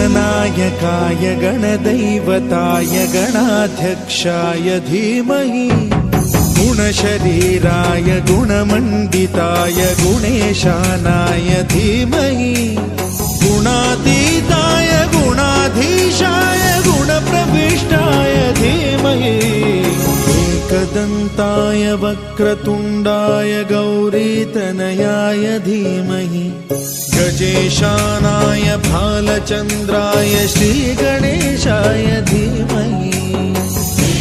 गणनायकाय गणदैवताय गणाध्यक्षाय धीमहि गुणशरीराय गुणमण्डिताय गुणेशानाय धीमहि गुणातीताय गुणाधीशाय गुणप्रविष्टाय धीमहि एकदन्ताय वक्रतुण्डाय गौरीतनयाय धीमहि गजेशानाय भालचन्द्राय श्रीगणेशाय धीमहि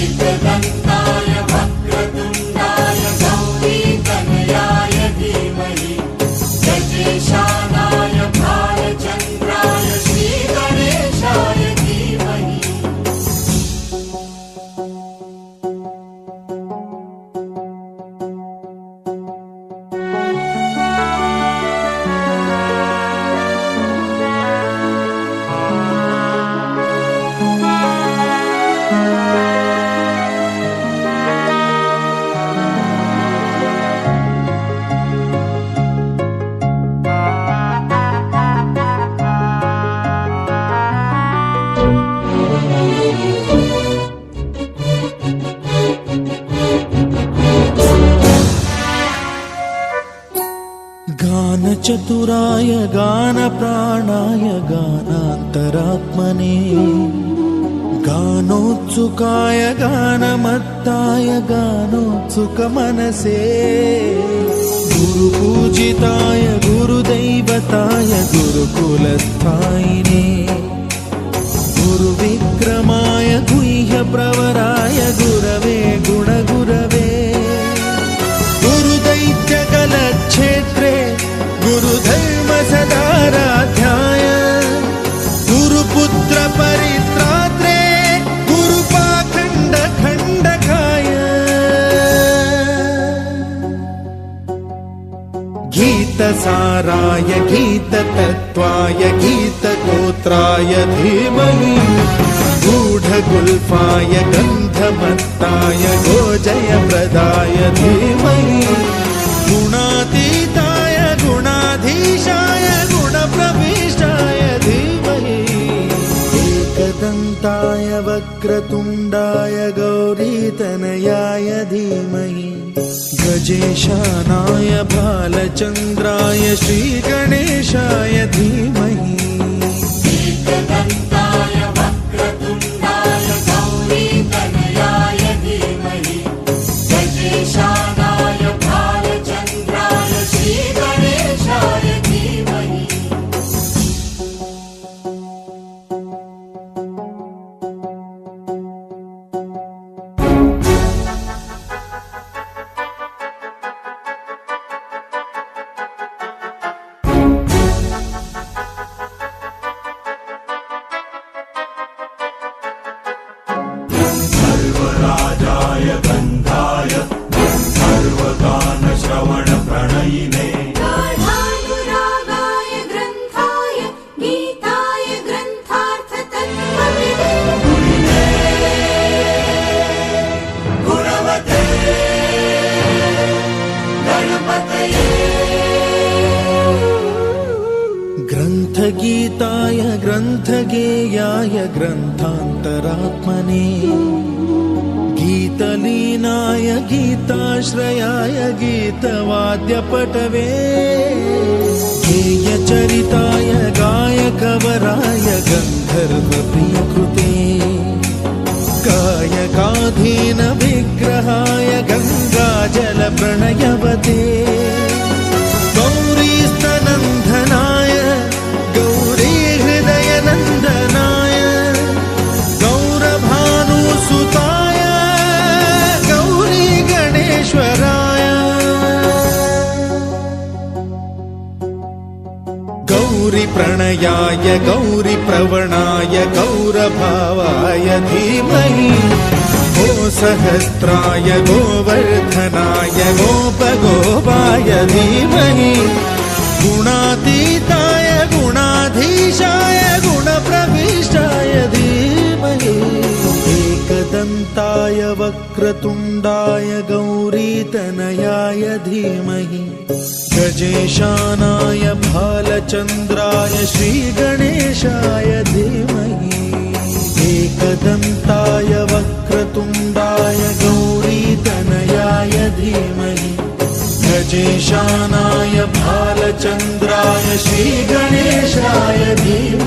एकदन्ताय वक्रतुण्डाय गौरीतनयाय धीमहि गजेशानाय भालचन्द्राय श्रीगणेशाय धीमहि गानचतुराय गानप्राणाय गानान्तरात्मने गानोत्सुकाय गानमत्ताय गानोत्सुकमनसे गुरुपूजिताय गुरुदैवताय गुरुकुलस्थायिने गुरुविक्रमाय गुह्यप्रवराय गुरवे गुणगुरवे गुरुदैत्यकलक्षेत्रे गुरुधर्म सदाराध्याय गुरुपुत्र परित्रात्रे गुरुपाखण्ड खण्डकाय गीतसाराय गीततत्त्वाय गीतगोत्राय धीमहि गूढगुल्फाय गन्धमत्ताय गोजयप्रदाय धीमहि गुणातीताय गुणाधीशाय गुणप्रविष्टाय धीमहि एकदन्ताय वक्रतुण्डाय गौरीतनयाय धीमहि गजेशानाय भालचन्द्राय श्रीगणेशाय धीमहि एकदन्ताय वक्रतुण्डाय गौरीतनयाय धीमहि गजेशानाय भालचन्द्राय श्रीगणेशाय धीमहि सर्वराजाय गन्धाय सर्वगानश्रवणप्रणयिने गाढानुरागाय ग्रन्थाय गीताय ग्रन्थार्थतत्त्वविदे गुणवते गणपतये ग्रन्थगीताय ग्रन्थगेयाय ग्रन्थान्तरात्मने गीतलीनाय गीताश्रयाय गीतवाद्यपटवे गेयचरिताय गायकवराय गन्धर्वप्रियकृते कायकाधीन विग्रहाय गङ्गाजलप्रणयवते गौरीस्तनन्दनाय गौरीहृदयनन्दनाय गौरभानुसुताय गौरी गणेश्वराय गौरीप्रणयाय गौरीप्रवणाय गौरभावाय धीमहि गोसहस्राय गोवर्धनाय गोपगोपाय धीमहि गुणातीताय गुणाधीशाय गुणप्रविष्टाय धीमहि एकदन्ताय वक्रतुण्डाय गौरीतनयाय धीमहि गजेशानाय भालचन्द्राय श्रीगणेशाय धीमहि एकदन्ताय वक्रतुण्डाय गौरीतनयाय धीमहि गजेशानाय भालचन्द्राय श्रीगणेशाय धीमहि